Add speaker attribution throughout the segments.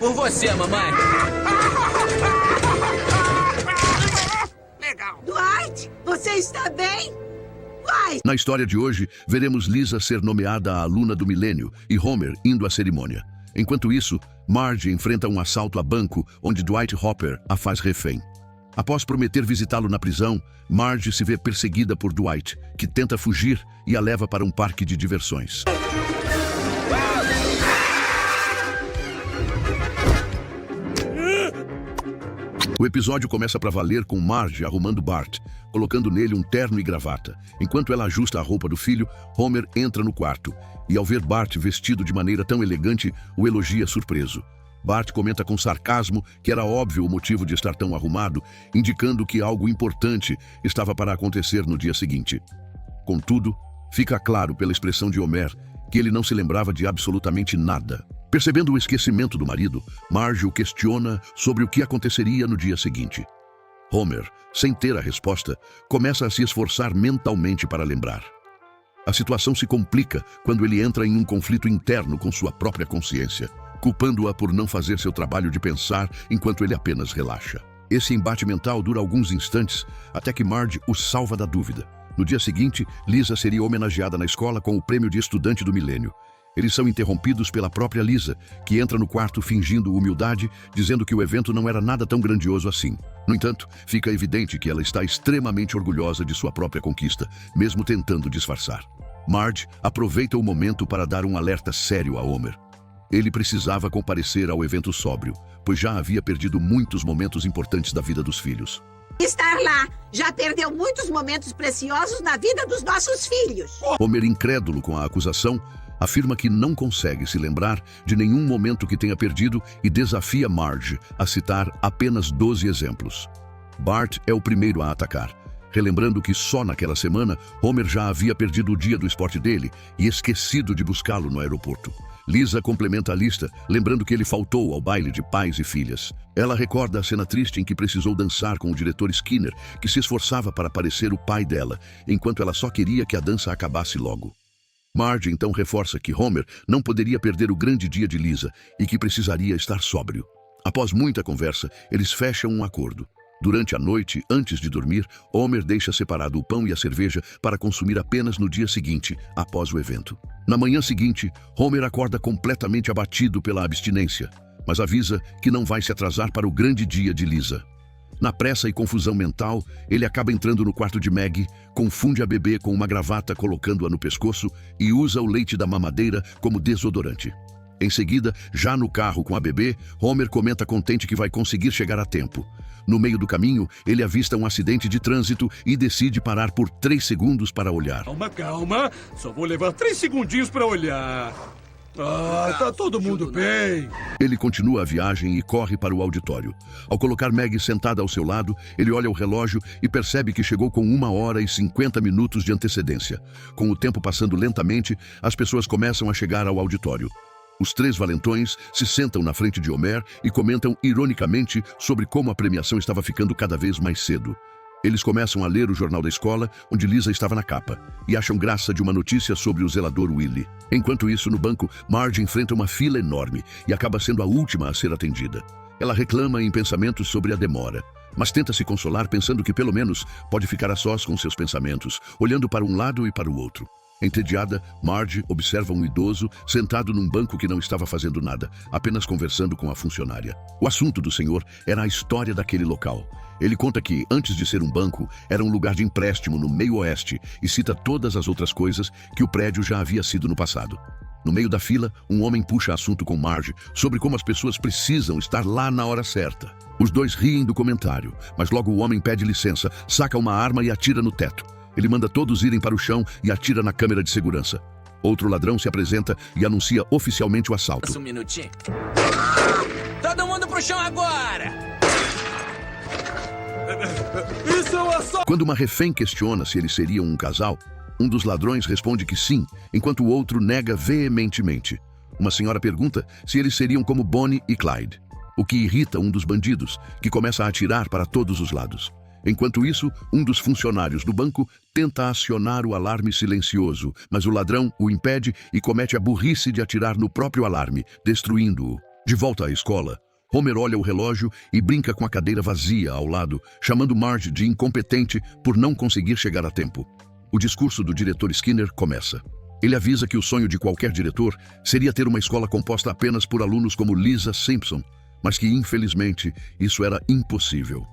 Speaker 1: por você, mamãe.
Speaker 2: Legal.
Speaker 3: Dwight, você está bem? Dwight!
Speaker 4: Na história de hoje, veremos Lisa ser nomeada a aluna do milênio e Homer indo à cerimônia. Enquanto isso, Marge enfrenta um assalto a banco onde Dwight Hopper a faz refém. Após prometer visitá-lo na prisão, Marge se vê perseguida por Dwight, que tenta fugir e a leva para um parque de diversões. O episódio começa pra valer com Marge arrumando Bart, colocando nele um terno e gravata. Enquanto ela ajusta a roupa do filho, Homer entra no quarto e, ao ver Bart vestido de maneira tão elegante, o elogia surpreso. Bart comenta com sarcasmo que era óbvio o motivo de estar tão arrumado, indicando que algo importante estava para acontecer no dia seguinte. Contudo, fica claro pela expressão de Homer que ele não se lembrava de absolutamente nada. Percebendo o esquecimento do marido, Marge o questiona sobre o que aconteceria no dia seguinte. Homer, sem ter a resposta, começa a se esforçar mentalmente para lembrar. A situação se complica quando ele entra em um conflito interno com sua própria consciência, culpando-a por não fazer seu trabalho de pensar enquanto ele apenas relaxa. Esse embate mental dura alguns instantes até que Marge o salva da dúvida. No dia seguinte, Lisa seria homenageada na escola com o prêmio de estudante do milênio. Eles são interrompidos pela própria Lisa, que entra no quarto fingindo humildade, dizendo que o evento não era nada tão grandioso assim. No entanto, fica evidente que ela está extremamente orgulhosa de sua própria conquista, mesmo tentando disfarçar. Marge aproveita o momento para dar um alerta sério a Homer. Ele precisava comparecer ao evento sóbrio, pois já havia perdido muitos momentos importantes da vida dos filhos.
Speaker 3: Estar lá já perdeu muitos momentos preciosos na vida dos nossos filhos.
Speaker 4: Homer, incrédulo com a acusação, afirma que não consegue se lembrar de nenhum momento que tenha perdido e desafia Marge a citar apenas 12 exemplos. Bart é o primeiro a atacar, relembrando que só naquela semana Homer já havia perdido o dia do esporte dele e esquecido de buscá-lo no aeroporto. Lisa complementa a lista, lembrando que ele faltou ao baile de pais e filhas. Ela recorda a cena triste em que precisou dançar com o diretor Skinner, que se esforçava para parecer o pai dela, enquanto ela só queria que a dança acabasse logo. Marge então reforça que Homer não poderia perder o grande dia de Lisa e que precisaria estar sóbrio. Após muita conversa, eles fecham um acordo. Durante a noite, antes de dormir, Homer deixa separado o pão e a cerveja para consumir apenas no dia seguinte, após o evento. Na manhã seguinte, Homer acorda completamente abatido pela abstinência, mas avisa que não vai se atrasar para o grande dia de Lisa. Na pressa e confusão mental, ele acaba entrando no quarto de Maggie, confunde a bebê com uma gravata colocando-a no pescoço e usa o leite da mamadeira como desodorante. Em seguida, já no carro com a bebê, Homer comenta contente que vai conseguir chegar a tempo. No meio do caminho, ele avista um acidente de trânsito e decide parar por 3 segundos para olhar.
Speaker 5: Calma. Só vou levar 3 segundinhos para olhar. Tá todo mundo bem.
Speaker 4: Ele continua a viagem e corre para o auditório. Ao colocar Maggie sentada ao seu lado, ele olha o relógio e percebe que chegou com 1 hora e 50 minutos de antecedência. Com o tempo passando lentamente, as pessoas começam a chegar ao auditório. Os 3 valentões se sentam na frente de Homer e comentam ironicamente sobre como a premiação estava ficando cada vez mais cedo. Eles começam a ler o jornal da escola, onde Lisa estava na capa, e acham graça de uma notícia sobre o zelador Willie. Enquanto isso, no banco, Marge enfrenta uma fila enorme e acaba sendo a última a ser atendida. Ela reclama em pensamentos sobre a demora, mas tenta se consolar pensando que pelo menos pode ficar a sós com seus pensamentos, olhando para um lado e para o outro. Entediada, Marge observa um idoso sentado num banco que não estava fazendo nada, apenas conversando com a funcionária. O assunto do senhor era a história daquele local. Ele conta que, antes de ser um banco, era um lugar de empréstimo no meio oeste e cita todas as outras coisas que o prédio já havia sido no passado. No meio da fila, um homem puxa assunto com Marge sobre como as pessoas precisam estar lá na hora certa. Os dois riem do comentário, mas logo o homem pede licença, saca uma arma e atira no teto. Ele manda todos irem para o chão e atira na câmera de segurança. Outro ladrão se apresenta e anuncia oficialmente o assalto.
Speaker 1: Um minutinho. Todo mundo pro chão agora!
Speaker 5: Isso é um assalto!
Speaker 4: Quando uma refém questiona se eles seriam um casal, um dos ladrões responde que sim, enquanto o outro nega veementemente. Uma senhora pergunta se eles seriam como Bonnie e Clyde, o que irrita um dos bandidos, que começa a atirar para todos os lados. Enquanto isso, um dos funcionários do banco tenta acionar o alarme silencioso, mas o ladrão o impede e comete a burrice de atirar no próprio alarme, destruindo-o. De volta à escola, Homer olha o relógio e brinca com a cadeira vazia ao lado, chamando Marge de incompetente por não conseguir chegar a tempo. O discurso do diretor Skinner começa. Ele avisa que o sonho de qualquer diretor seria ter uma escola composta apenas por alunos como Lisa Simpson, mas que, infelizmente, isso era impossível.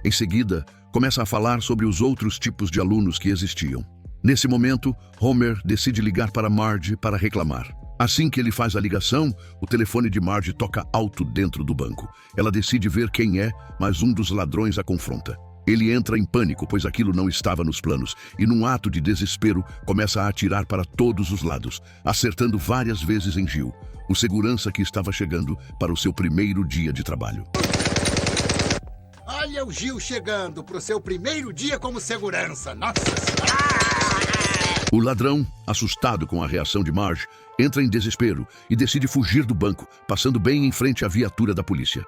Speaker 4: Em seguida, começa a falar sobre os outros tipos de alunos que existiam. Nesse momento, Homer decide ligar para Marge para reclamar. Assim que ele faz a ligação, o telefone de Marge toca alto dentro do banco. Ela decide ver quem é, mas um dos ladrões a confronta. Ele entra em pânico, pois aquilo não estava nos planos, e num ato de desespero, começa a atirar para todos os lados, acertando várias vezes em Gil, o segurança que estava chegando para o seu primeiro dia de trabalho.
Speaker 2: Olha o Gil chegando pro seu primeiro dia como segurança. Nossa Senhora!
Speaker 4: O ladrão, assustado com a reação de Marge, entra em desespero e decide fugir do banco, passando bem em frente à viatura da polícia.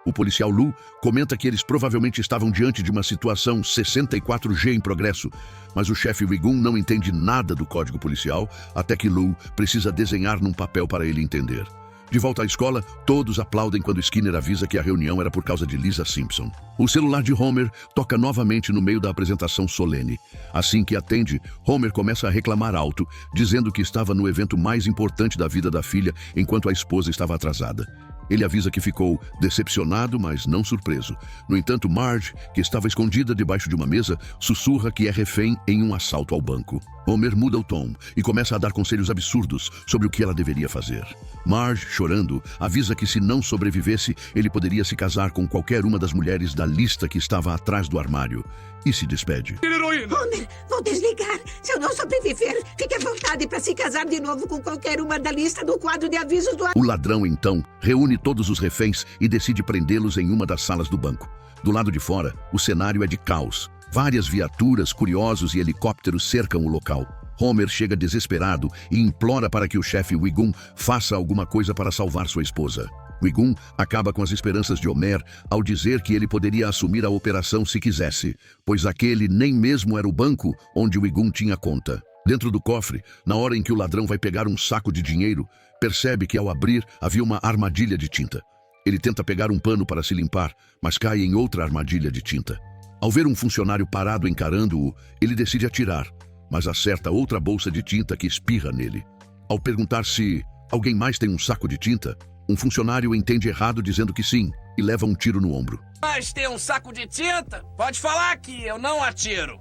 Speaker 4: O policial Lou comenta que eles provavelmente estavam diante de uma situação 64G em progresso, mas o chefe Wiggum não entende nada do código policial, até que Lou precisa desenhar num papel para ele entender. De volta à escola, todos aplaudem quando Skinner avisa que a reunião era por causa de Lisa Simpson. O celular de Homer toca novamente no meio da apresentação solene. Assim que atende, Homer começa a reclamar alto, dizendo que estava no evento mais importante da vida da filha, enquanto a esposa estava atrasada. Ele avisa que ficou decepcionado, mas não surpreso. No entanto, Marge, que estava escondida debaixo de uma mesa, sussurra que é refém em um assalto ao banco. Homer muda o tom e começa a dar conselhos absurdos sobre o que ela deveria fazer. Marge, chorando, avisa que se não sobrevivesse, ele poderia se casar com qualquer uma das mulheres da lista que estava atrás do armário. E se despede.
Speaker 5: Heroína!
Speaker 3: Homer, vou desligar. Se eu não sobreviver, fique à vontade para se casar de novo com qualquer uma da lista do quadro de avisos do...
Speaker 4: O ladrão, então, reúne todos os reféns e decide prendê-los em uma das salas do banco. Do lado de fora, o cenário é de caos. Várias viaturas, curiosos e helicópteros cercam o local. Homer chega desesperado e implora para que o chefe Wiggum faça alguma coisa para salvar sua esposa. Wiggum acaba com as esperanças de Homer ao dizer que ele poderia assumir a operação se quisesse, pois aquele nem mesmo era o banco onde Wiggum tinha conta. Dentro do cofre, na hora em que o ladrão vai pegar um saco de dinheiro, percebe que ao abrir havia uma armadilha de tinta. Ele tenta pegar um pano para se limpar, mas cai em outra armadilha de tinta. Ao ver um funcionário parado encarando-o, ele decide atirar, mas acerta outra bolsa de tinta que espirra nele. Ao perguntar se alguém mais tem um saco de tinta, um funcionário entende errado dizendo que sim e leva um tiro no ombro.
Speaker 1: Mas tem um saco de tinta? Pode falar que eu não atiro.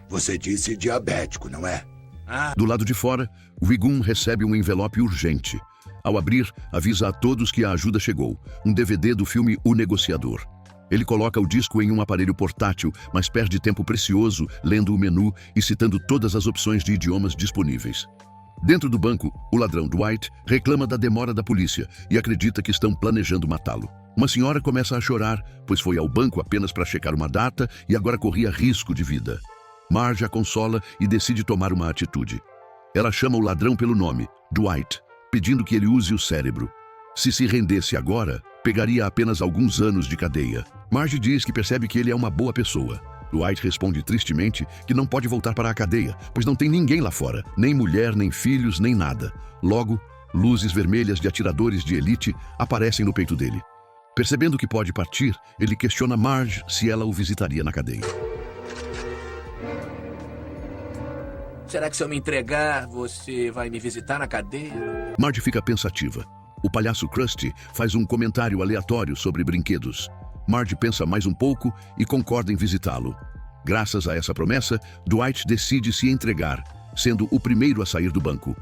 Speaker 2: Você disse diabético, não é?
Speaker 4: Do lado de fora, Wiggum recebe um envelope urgente. Ao abrir, avisa a todos que a ajuda chegou, um DVD do filme O Negociador. Ele coloca o disco em um aparelho portátil, mas perde tempo precioso lendo o menu e citando todas as opções de idiomas disponíveis. Dentro do banco, o ladrão Dwight reclama da demora da polícia e acredita que estão planejando matá-lo. Uma senhora começa a chorar, pois foi ao banco apenas para checar uma data e agora corria risco de vida. Marge a consola e decide tomar uma atitude. Ela chama o ladrão pelo nome, Dwight, pedindo que ele use o cérebro. Se rendesse agora, pegaria apenas alguns anos de cadeia. Marge diz que percebe que ele é uma boa pessoa. Dwight responde tristemente que não pode voltar para a cadeia, pois não tem ninguém lá fora, nem mulher, nem filhos, nem nada. Logo, luzes vermelhas de atiradores de elite aparecem no peito dele. Percebendo que pode partir, ele questiona Marge se ela o visitaria na cadeia.
Speaker 1: Será que se eu me entregar, você vai me visitar na cadeia?
Speaker 4: Marge fica pensativa. O palhaço Krusty faz um comentário aleatório sobre brinquedos. Marge pensa mais um pouco e concorda em visitá-lo. Graças a essa promessa, Dwight decide se entregar, sendo o primeiro a sair do banco.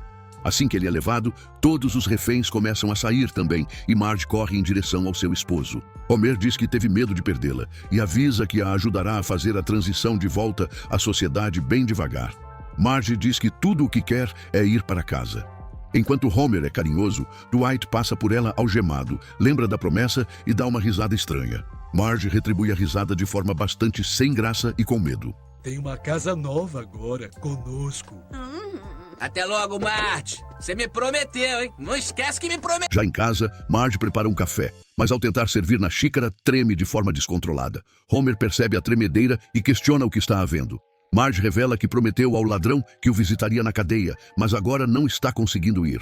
Speaker 4: Assim que ele é levado, todos os reféns começam a sair também e Marge corre em direção ao seu esposo. Homer diz que teve medo de perdê-la e avisa que a ajudará a fazer a transição de volta à sociedade bem devagar. Marge diz que tudo o que quer é ir para casa. Enquanto Homer é carinhoso, Dwight passa por ela algemado, lembra da promessa e dá uma risada estranha. Marge retribui a risada de forma bastante sem graça e com medo.
Speaker 5: Tem uma casa nova agora, conosco.
Speaker 1: Até logo, Marge. Você me prometeu, hein? Não esquece que me prometeu.
Speaker 4: Já em casa, Marge prepara um café, mas ao tentar servir na xícara, treme de forma descontrolada. Homer percebe a tremedeira e questiona o que está havendo. Marge revela que prometeu ao ladrão que o visitaria na cadeia, mas agora não está conseguindo ir.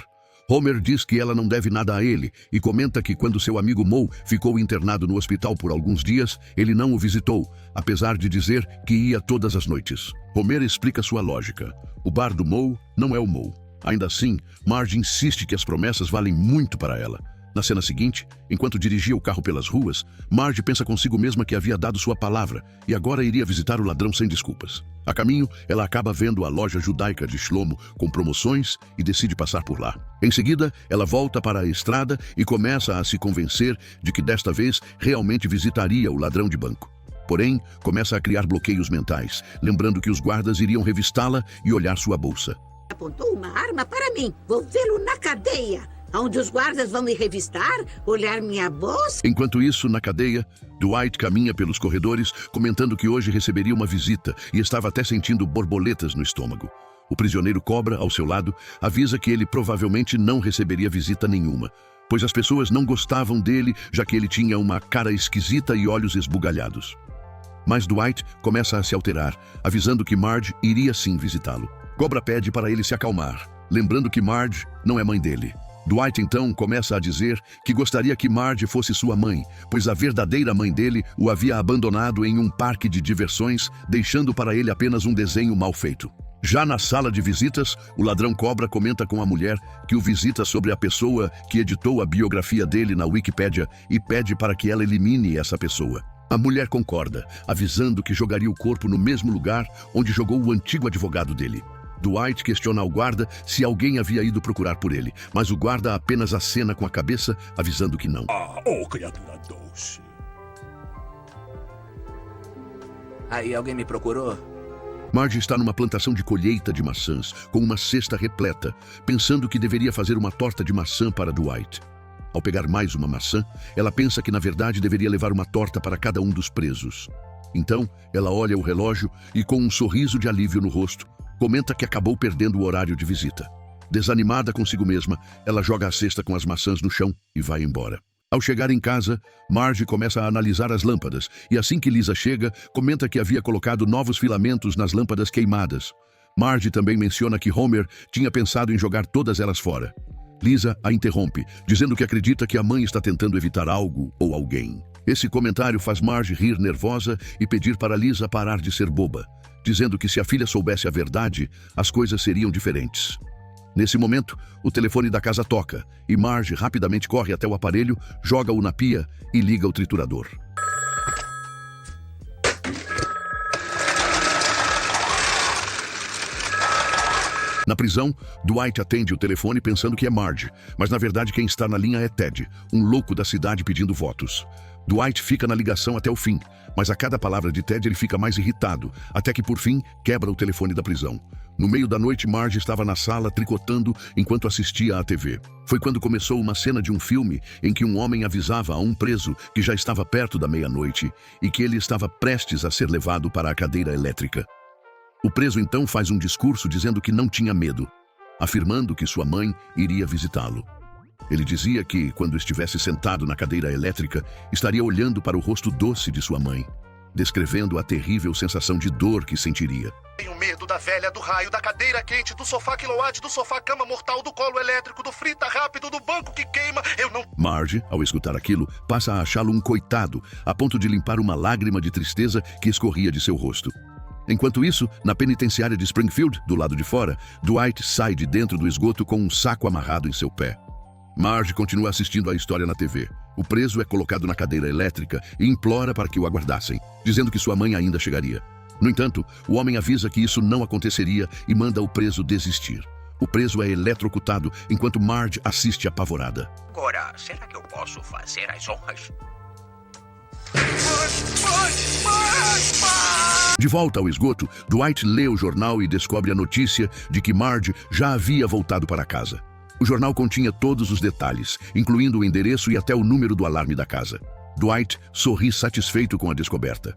Speaker 4: Homer diz que ela não deve nada a ele e comenta que quando seu amigo Moe ficou internado no hospital por alguns dias, ele não o visitou, apesar de dizer que ia todas as noites. Homer explica sua lógica. O bar do Moe não é o Moe. Ainda assim, Marge insiste que as promessas valem muito para ela. Na cena seguinte, enquanto dirigia o carro pelas ruas, Marge pensa consigo mesma que havia dado sua palavra e agora iria visitar o ladrão sem desculpas. A caminho, ela acaba vendo a loja judaica de Shlomo com promoções e decide passar por lá. Em seguida, ela volta para a estrada e começa a se convencer de que desta vez realmente visitaria o ladrão de banco. Porém, começa a criar bloqueios mentais, lembrando que os guardas iriam revistá-la e olhar sua bolsa.
Speaker 3: Apontou uma arma para mim. Vou vê-lo na cadeia, onde os guardas vão me revistar, olhar minha bolsa.
Speaker 4: Enquanto isso, na cadeia, Dwight caminha pelos corredores, comentando que hoje receberia uma visita e estava até sentindo borboletas no estômago. O prisioneiro Cobra, ao seu lado, avisa que ele provavelmente não receberia visita nenhuma, pois as pessoas não gostavam dele, já que ele tinha uma cara esquisita e olhos esbugalhados. Mas Dwight começa a se alterar, avisando que Marge iria sim visitá-lo. Cobra pede para ele se acalmar, lembrando que Marge não é mãe dele. Dwight então começa a dizer que gostaria que Marge fosse sua mãe, pois a verdadeira mãe dele o havia abandonado em um parque de diversões, deixando para ele apenas um desenho mal feito. Já na sala de visitas, o ladrão Cobra comenta com a mulher que o visita sobre a pessoa que editou a biografia dele na Wikipédia e pede para que ela elimine essa pessoa. A mulher concorda, avisando que jogaria o corpo no mesmo lugar onde jogou o antigo advogado dele. Dwight questiona ao guarda se alguém havia ido procurar por ele, mas o guarda apenas acena com a cabeça, avisando que não.
Speaker 5: Criatura doce.
Speaker 1: Aí, alguém me procurou?
Speaker 4: Marge está numa plantação de colheita de maçãs, com uma cesta repleta, pensando que deveria fazer uma torta de maçã para Dwight. Ao pegar mais uma maçã, ela pensa que na verdade deveria levar uma torta para cada um dos presos. Então, ela olha o relógio e, com um sorriso de alívio no rosto, comenta que acabou perdendo o horário de visita. Desanimada consigo mesma, ela joga a cesta com as maçãs no chão e vai embora. Ao chegar em casa, Marge começa a analisar as lâmpadas e assim que Lisa chega, comenta que havia colocado novos filamentos nas lâmpadas queimadas. Marge também menciona que Homer tinha pensado em jogar todas elas fora. Lisa a interrompe, dizendo que acredita que a mãe está tentando evitar algo ou alguém. Esse comentário faz Marge rir nervosa e pedir para Lisa parar de ser boba, dizendo que se a filha soubesse a verdade, as coisas seriam diferentes. Nesse momento, o telefone da casa toca e Marge rapidamente corre até o aparelho, joga-o na pia e liga o triturador. Na prisão, Dwight atende o telefone pensando que é Marge, mas na verdade quem está na linha é Ted, um louco da cidade pedindo votos. Dwight fica na ligação até o fim, mas a cada palavra de Ted ele fica mais irritado, até que por fim quebra o telefone da prisão. No meio da noite, Marge estava na sala tricotando enquanto assistia à TV. Foi quando começou uma cena de um filme em que um homem avisava a um preso que já estava perto da meia-noite e que ele estava prestes a ser levado para a cadeira elétrica. O preso então faz um discurso dizendo que não tinha medo, afirmando que sua mãe iria visitá-lo. Ele dizia que, quando estivesse sentado na cadeira elétrica, estaria olhando para o rosto doce de sua mãe, descrevendo a terrível sensação de dor que sentiria.
Speaker 6: Tenho medo da velha, do raio, da cadeira quente, do sofá quilowatt, do sofá-cama mortal, do colo elétrico, do frita rápido, do banco que queima. Eu não...
Speaker 4: Marge, ao escutar aquilo, passa a achá-lo um coitado, a ponto de limpar uma lágrima de tristeza que escorria de seu rosto. Enquanto isso, na penitenciária de Springfield, do lado de fora, Dwight sai de dentro do esgoto com um saco amarrado em seu pé. Marge continua assistindo a história na TV. O preso é colocado na cadeira elétrica e implora para que o aguardassem, dizendo que sua mãe ainda chegaria. No entanto, o homem avisa que isso não aconteceria e manda o preso desistir. O preso é eletrocutado enquanto Marge assiste apavorada.
Speaker 7: Agora, será que eu posso fazer as honras?
Speaker 4: De volta ao esgoto, Dwight lê o jornal e descobre a notícia de que Marge já havia voltado para casa. O jornal continha todos os detalhes, incluindo o endereço e até o número do alarme da casa. Dwight sorri satisfeito com a descoberta.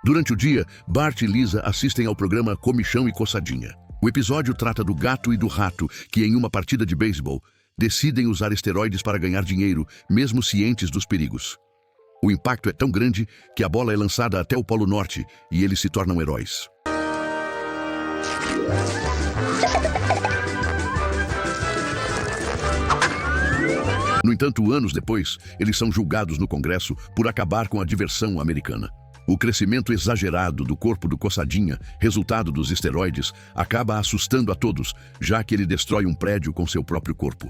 Speaker 4: Durante o dia, Bart e Lisa assistem ao programa Comichão e Coçadinha. O episódio trata do gato e do rato que, em uma partida de beisebol, decidem usar esteroides para ganhar dinheiro, mesmo cientes dos perigos. O impacto é tão grande que a bola é lançada até o Polo Norte e eles se tornam heróis. No entanto, anos depois, eles são julgados no Congresso por acabar com a diversão americana. O crescimento exagerado do corpo do Coçadinha, resultado dos esteroides, acaba assustando a todos, já que ele destrói um prédio com seu próprio corpo.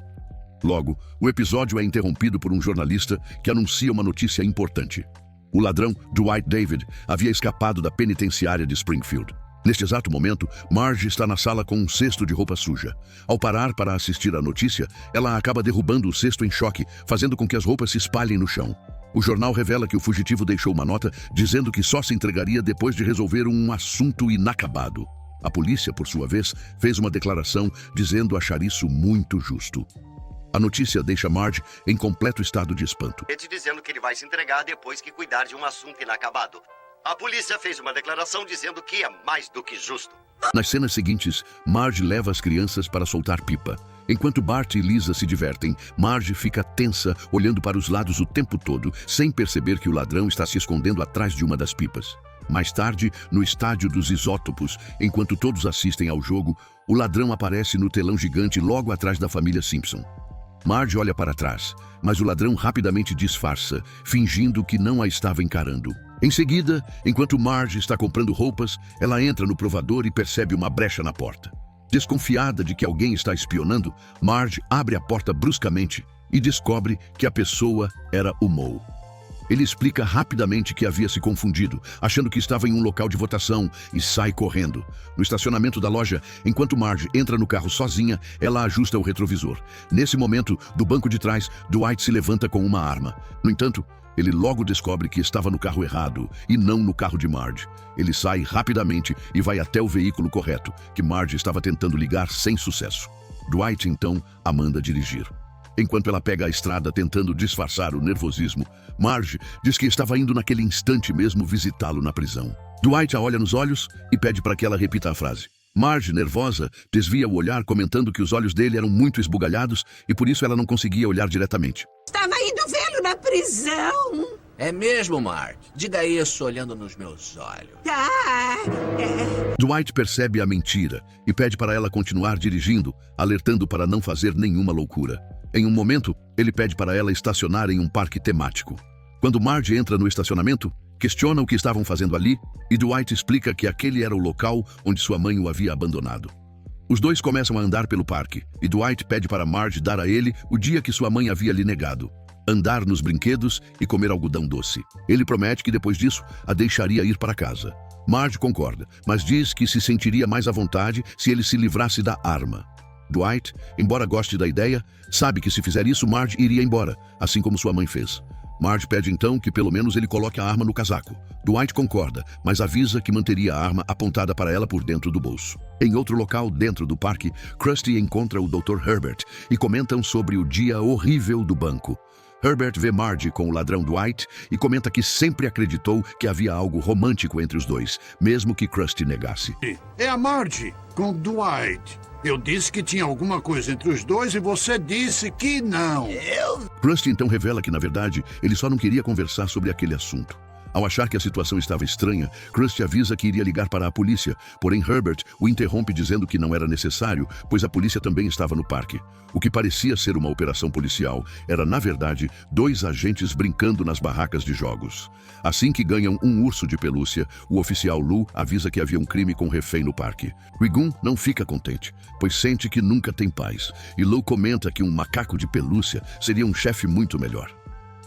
Speaker 4: Logo, o episódio é interrompido por um jornalista que anuncia uma notícia importante. O ladrão, Dwight David, havia escapado da penitenciária de Springfield. Neste exato momento, Marge está na sala com um cesto de roupa suja. Ao parar para assistir à notícia, ela acaba derrubando o cesto em choque, fazendo com que as roupas se espalhem no chão. O jornal revela que o fugitivo deixou uma nota dizendo que só se entregaria depois de resolver um assunto inacabado. A polícia, por sua vez, fez uma declaração dizendo achar isso muito justo. A notícia deixa Marge em completo estado de espanto.
Speaker 8: Dizendo que ele vai se entregar depois que cuidar de um assunto inacabado. A polícia fez uma declaração dizendo que é mais do que justo.
Speaker 4: Nas cenas seguintes, Marge leva as crianças para soltar pipa. Enquanto Bart e Lisa se divertem, Marge fica tensa, olhando para os lados o tempo todo, sem perceber que o ladrão está se escondendo atrás de uma das pipas. Mais tarde, no estádio dos isótopos, enquanto todos assistem ao jogo, o ladrão aparece no telão gigante logo atrás da família Simpson. Marge olha para trás, mas o ladrão rapidamente disfarça, fingindo que não a estava encarando. Em seguida, enquanto Marge está comprando roupas, ela entra no provador e percebe uma brecha na porta. Desconfiada de que alguém está espionando, Marge abre a porta bruscamente e descobre que a pessoa era o Moe. Ele explica rapidamente que havia se confundido, achando que estava em um local de votação, e sai correndo. No estacionamento da loja, enquanto Marge entra no carro sozinha, ela ajusta o retrovisor. Nesse momento, do banco de trás, Dwight se levanta com uma arma. No entanto, ele logo descobre que estava no carro errado e não no carro de Marge. Ele sai rapidamente e vai até o veículo correto, que Marge estava tentando ligar sem sucesso. Dwight, então, a manda dirigir. Enquanto ela pega a estrada tentando disfarçar o nervosismo, Marge diz que estava indo naquele instante mesmo visitá-lo na prisão. Dwight a olha nos olhos e pede para que ela repita a frase. Marge, nervosa, desvia o olhar comentando que os olhos dele eram muito esbugalhados e por isso ela não conseguia olhar diretamente.
Speaker 3: Estava indo vê-lo na prisão.
Speaker 1: É mesmo, Marge? Diga isso olhando nos meus olhos.
Speaker 4: Dwight percebe a mentira e pede para ela continuar dirigindo, alertando para não fazer nenhuma loucura. Em um momento, ele pede para ela estacionar em um parque temático. Quando Marge entra no estacionamento, questiona o que estavam fazendo ali e Dwight explica que aquele era o local onde sua mãe o havia abandonado. Os dois começam a andar pelo parque e Dwight pede para Marge dar a ele o dia que sua mãe havia lhe negado: andar nos brinquedos e comer algodão doce. Ele promete que depois disso a deixaria ir para casa. Marge concorda, mas diz que se sentiria mais à vontade se ele se livrasse da arma. Dwight, embora goste da ideia, sabe que se fizer isso, Marge iria embora, assim como sua mãe fez. Marge pede então que pelo menos ele coloque a arma no casaco. Dwight concorda, mas avisa que manteria a arma apontada para ela por dentro do bolso. Em outro local dentro do parque, Krusty encontra o Dr. Herbert e comentam sobre o dia horrível do banco. Herbert vê Marge com o ladrão Dwight e comenta que sempre acreditou que havia algo romântico entre os dois, mesmo que Krusty negasse.
Speaker 2: É a Marge com Dwight. Eu disse que tinha alguma coisa entre os dois e você disse que não.
Speaker 4: Krusty então revela que, na verdade, ele só não queria conversar sobre aquele assunto. Ao achar que a situação estava estranha, Krusty avisa que iria ligar para a polícia, porém Herbert o interrompe dizendo que não era necessário, pois a polícia também estava no parque. O que parecia ser uma operação policial era, na verdade, 2 agentes brincando nas barracas de jogos. Assim que ganham um urso de pelúcia, o oficial Lou avisa que havia um crime com refém no parque. Wiggum não fica contente, pois sente que nunca tem paz, e Lou comenta que um macaco de pelúcia seria um chefe muito melhor.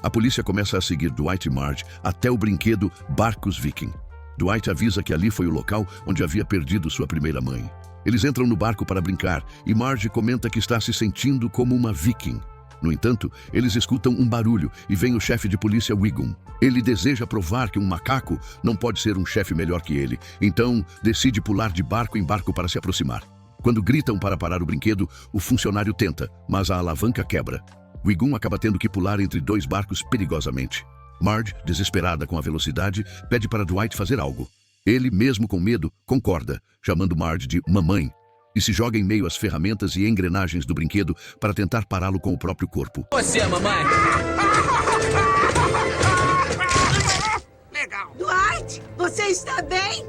Speaker 4: A polícia começa a seguir Dwight e Marge até o brinquedo Barcos Viking. Dwight avisa que ali foi o local onde havia perdido sua primeira mãe. Eles entram no barco para brincar e Marge comenta que está se sentindo como uma viking. No entanto, eles escutam um barulho e vem o chefe de polícia Wiggum. Ele deseja provar que um macaco não pode ser um chefe melhor que ele, então decide pular de barco em barco para se aproximar. Quando gritam para parar o brinquedo, o funcionário tenta, mas a alavanca quebra. Wiggum acaba tendo que pular entre 2 barcos perigosamente. Marge, desesperada com a velocidade, pede para Dwight fazer algo. Ele, mesmo com medo, concorda, chamando Marge de mamãe, e se joga em meio às ferramentas e engrenagens do brinquedo para tentar pará-lo com o próprio corpo.
Speaker 1: Você é a mamãe?
Speaker 3: Legal. Dwight, você está bem?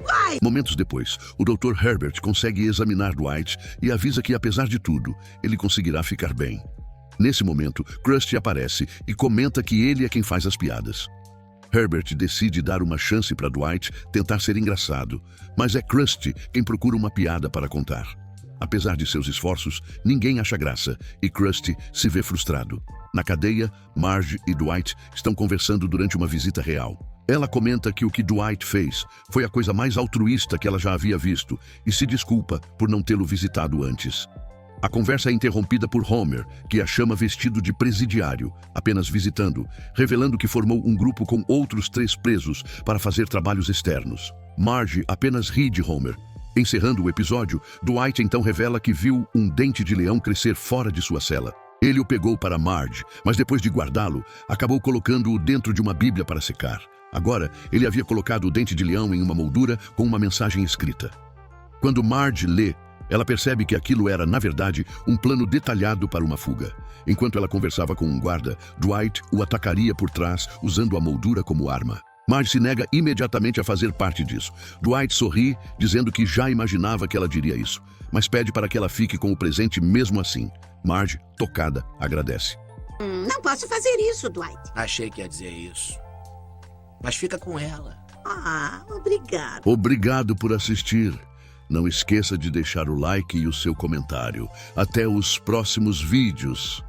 Speaker 3: Dwight!
Speaker 4: Momentos depois, o Dr. Herbert consegue examinar Dwight e avisa que, apesar de tudo, ele conseguirá ficar bem. Nesse momento, Krusty aparece e comenta que ele é quem faz as piadas. Herbert decide dar uma chance para Dwight tentar ser engraçado, mas é Krusty quem procura uma piada para contar. Apesar de seus esforços, ninguém acha graça e Krusty se vê frustrado. Na cadeia, Marge e Dwight estão conversando durante uma visita real. Ela comenta que o que Dwight fez foi a coisa mais altruísta que ela já havia visto e se desculpa por não tê-lo visitado antes. A conversa é interrompida por Homer, que a chama vestido de presidiário, apenas visitando, revelando que formou um grupo com outros 3 presos para fazer trabalhos externos. Marge apenas ri de Homer. Encerrando o episódio, Dwight então revela que viu um dente de leão crescer fora de sua cela. Ele o pegou para Marge, mas depois de guardá-lo, acabou colocando-o dentro de uma bíblia para secar. Agora, ele havia colocado o dente de leão em uma moldura com uma mensagem escrita. Quando Marge lê, ela percebe que aquilo era, na verdade, um plano detalhado para uma fuga. Enquanto ela conversava com um guarda, Dwight o atacaria por trás, usando a moldura como arma. Marge se nega imediatamente a fazer parte disso. Dwight sorri, dizendo que já imaginava que ela diria isso, mas pede para que ela fique com o presente mesmo assim. Marge, tocada, agradece.
Speaker 3: Não posso fazer isso, Dwight.
Speaker 1: Achei que ia dizer isso. Mas fica com ela.
Speaker 3: Obrigado.
Speaker 4: Obrigado por assistir. Não esqueça de deixar o like e o seu comentário. Até os próximos vídeos.